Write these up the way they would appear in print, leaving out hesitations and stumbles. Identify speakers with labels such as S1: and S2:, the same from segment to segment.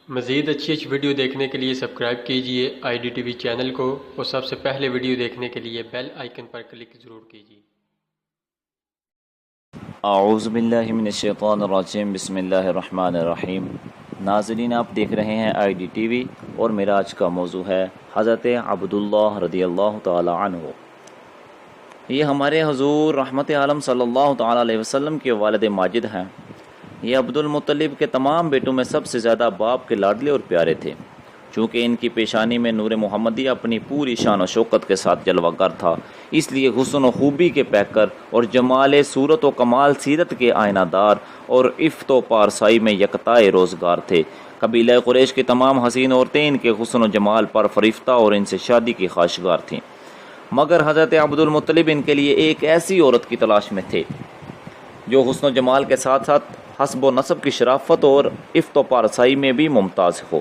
S1: مزید اچھی ویڈیو دیکھنے کے لیے سبسکرائب کیجیے IDTV چینل کو، اور سب سے پہلے ویڈیو دیکھنے کے لیے بیل آئیکن پر کلک ضرور کیجیے۔
S2: اعوذ باللہ من الشیطان الرجیم، بسم اللہ الرحمن الرحیم۔ ناظرین، آپ دیکھ رہے ہیں IDTV اور میرا آج کا موضوع ہے حضرت عبداللہ رضی اللہ تعالی عنہ۔ یہ ہمارے حضور رحمت عالم صلی اللہ تعالی علیہ وسلم کے والد ماجد ہیں۔ یہ عبد المطلب کے تمام بیٹوں میں سب سے زیادہ باپ کے لاڈلے اور پیارے تھے۔ چونکہ ان کی پیشانی میں نور محمدی اپنی پوری شان و شوکت کے ساتھ جلوہ گر تھا، اس لیے حسن و خوبی کے پیکر اور جمال صورت و کمال سیرت کے آئینہ دار اور عفت و پارسائی میں یکتائے روزگار تھے۔ قبیلہ قریش کی تمام حسین عورتیں ان کے حسن و جمال پر فریفتہ اور ان سے شادی کی خواہشگار تھیں، مگر حضرت عبد المطلب ان کے لیے ایک ایسی عورت کی تلاش میں تھے جو حسن و جمال کے ساتھ ساتھ حسب و نسب کی شرافت اور عفت و پارسائی میں بھی ممتاز ہو۔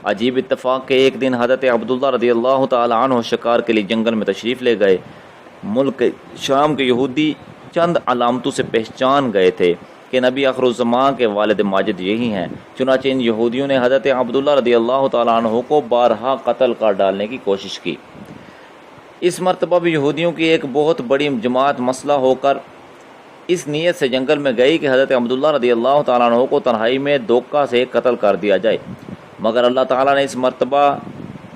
S2: عجیب اتفاق کہ ایک دن حضرت عبداللہ رضی اللہ تعالی عنہ شکار کے لیے جنگل میں تشریف لے گئے۔ ملک شام کے یہودی چند علامتوں سے پہچان گئے تھے کہ نبی آخر الزمان کے والد ماجد یہی ہیں، چنانچہ ان یہودیوں نے حضرت عبداللہ رضی اللہ تعالی عنہ کو بارہا قتل کر ڈالنے کی کوشش کی۔ اس مرتبہ بھی یہودیوں کی ایک بہت بڑی جماعت مسلح ہو کر اس نیت سے جنگل میں گئی کہ حضرت عبداللہ رضی اللہ تعالیٰ عنہ کو تنہائی میں دھوکہ سے قتل کر دیا جائے، مگر اللہ تعالیٰ نے اس مرتبہ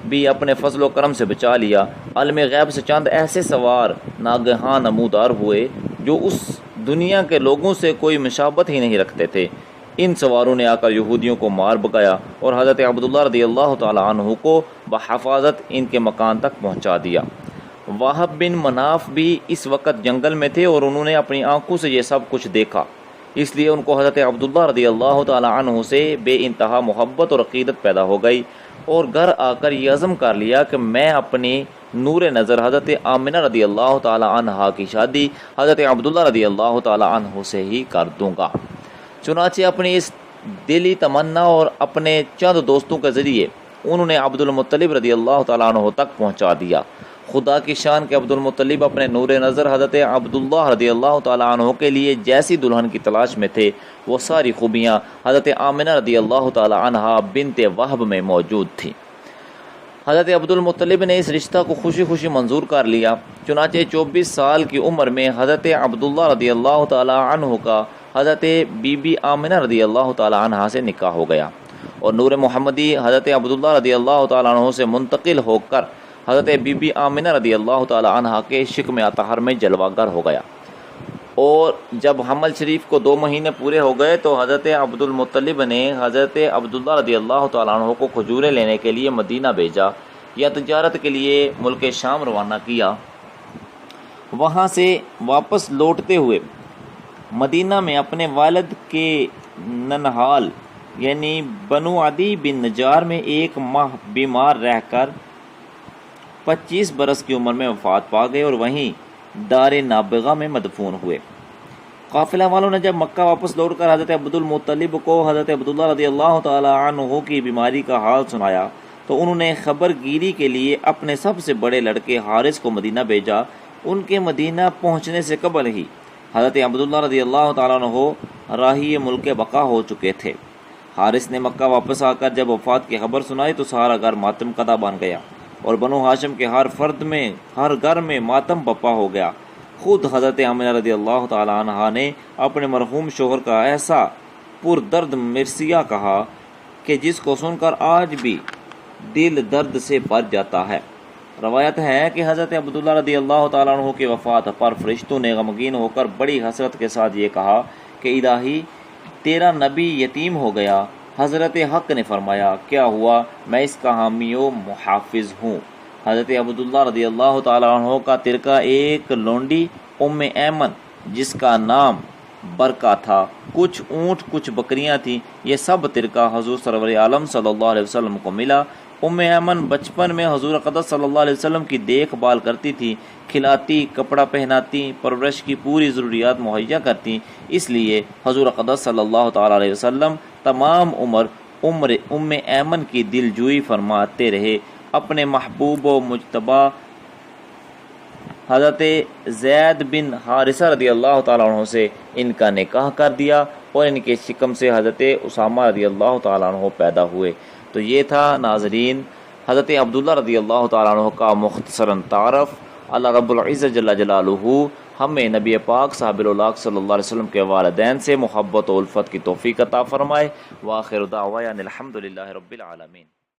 S2: بھی اپنے فضل و کرم سے بچا لیا۔ عالم غیب سے چند ایسے سوار ناگہاں نمودار ہوئے جو اس دنیا کے لوگوں سے کوئی مشابہت ہی نہیں رکھتے تھے۔ ان سواروں نے آ کر یہودیوں کو مار بگایا اور حضرت عبداللہ رضی اللہ تعالیٰ عنہ کو بحفاظت ان کے مکان تک پہنچا دیا۔ وہب بن مناف بھی اس وقت جنگل میں تھے اور انہوں نے اپنی آنکھوں سے یہ سب کچھ دیکھا، اس لیے ان کو حضرت عبداللہ رضی اللہ تعالی عنہ سے بے انتہا محبت اور عقیدت پیدا ہو گئی، اور گھر آ کر یہ عزم کر لیا کہ میں اپنی نور نظر حضرت آمنہ رضی اللہ تعالی عنہا کی شادی حضرت عبداللہ رضی اللہ تعالی عنہ سے ہی کر دوں گا۔ چنانچہ اپنی اس دلی تمنا اور اپنے چند دوستوں کے ذریعے انہوں نے عبد المطلب رضی اللہ تعالیٰ عنہ تک پہنچا دیا۔ خدا کی شان کہ عبد المطلب اپنے نور نظر حضرت عبداللہ رضی اللہ تعالیٰ عنہ کے لیے جیسی دلہن کی تلاش میں تھے، وہ ساری خوبیاں حضرت آمنہ رضی اللہ تعالیٰ عنہا بنت وہب میں موجود تھیں۔ حضرت عبد المطلب نے اس رشتہ کو خوشی خوشی منظور کر لیا۔ چنانچہ 24 سال کی عمر میں حضرت عبداللہ رضی اللہ تعالیٰ عنہ کا حضرت بی بی آمنہ رضی اللہ تعالیٰ عنہا سے نکاح ہو گیا، اور نور محمدی حضرت عبداللہ رضی اللہ تعالیٰ عنہ سے منتقل ہو کر حضرت بی بی آمنہ رضی اللہ تعالی عنہا کے شکم اطہر میں جلوہ گر ہو گیا۔ اور جب حمل شریف کو 2 مہینے پورے ہو گئے تو حضرت عبد المطلب نے حضرت عبداللہ رضی اللہ تعالی عنہ کو کھجوریں لینے کے لیے مدینہ بھیجا یا تجارت کے لیے ملک شام روانہ کیا۔ وہاں سے واپس لوٹتے ہوئے مدینہ میں اپنے والد کے ننہال یعنی بنو عدی بن نجار میں 1 ماہ بیمار رہ کر 25 برس کی عمر میں وفات پا گئے اور وہیں دار نابغہ میں مدفون ہوئے۔ قافلہ والوں نے جب مکہ واپس لوٹ کر حضرت عبد المطلب کو حضرت عبداللہ رضی اللہ تعالی عنہ کی بیماری کا حال سنایا تو انہوں نے خبر گیری کے لیے اپنے سب سے بڑے لڑکے حارث کو مدینہ بھیجا۔ ان کے مدینہ پہنچنے سے قبل ہی حضرت عبداللہ رضی اللہ تعالی عنہ راہی ملک بقا ہو چکے تھے۔ حارث نے مکہ واپس آ کر جب وفات کی خبر سنائی تو سارا گھر ماتم کدہ بن گیا، اور بنو ہاشم کے ہر گھر میں ماتم بپا ہو گیا۔ خود حضرت آمنہ رضی اللہ تعالی عنہا نے اپنے مرحوم شوہر کا ایسا پردرد مرثیہ کہا کہ جس کو سن کر آج بھی دل درد سے بھر جاتا ہے۔ روایت ہے کہ حضرت عبداللہ رضی اللہ تعالی عنہ کی وفات پر فرشتوں نے غمگین ہو کر بڑی حسرت کے ساتھ یہ کہا کہ الہی، تیرا نبی یتیم ہو گیا۔ حضرت حق نے فرمایا، کیا ہوا؟ میں اس کا حامی و محافظ ہوں۔ حضرت عبداللہ رضی اللہ تعالیٰ عنہ کا ترکہ ایک لونڈی ام ایمن جس کا نام برکہ تھا، کچھ اونٹ کچھ بکریاں تھیں، یہ سب ترکہ حضور سرور عالم صلی اللہ علیہ وسلم کو ملا۔ ام ایمن بچپن میں حضور اقدس صلی اللہ علیہ وسلم کی دیکھ بھال کرتی تھی، کھلاتی، کپڑا پہناتی، پرورش کی پوری ضروریات مہیا کرتی، اس لیے حضور اقدس صلی اللہ تعالیٰ علیہ وسلم تمام عمر ام ایمن کی دل جوئی فرماتے رہے۔ اپنے محبوب و مجتبی حضرت زید بن حارثہ رضی اللہ تعالیٰ عنہ سے ان کا نکاح کر دیا، اور ان کے شکم سے حضرت اسامہ رضی اللہ تعالیٰ عنہ پیدا ہوئے۔ تو یہ تھا ناظرین حضرت عبداللہ رضی اللہ تعالیٰ عنہ کا مختصراً تعارف۔ اللہ رب العزت جل جلالہ ہمیں نبی پاک صاحب الاولاق صلی اللہ علیہ وسلم کے والدین سے محبت و الفت کی توفیق عطا فرمائے۔ وآخر دعوانا الحمد للہ رب العالمین۔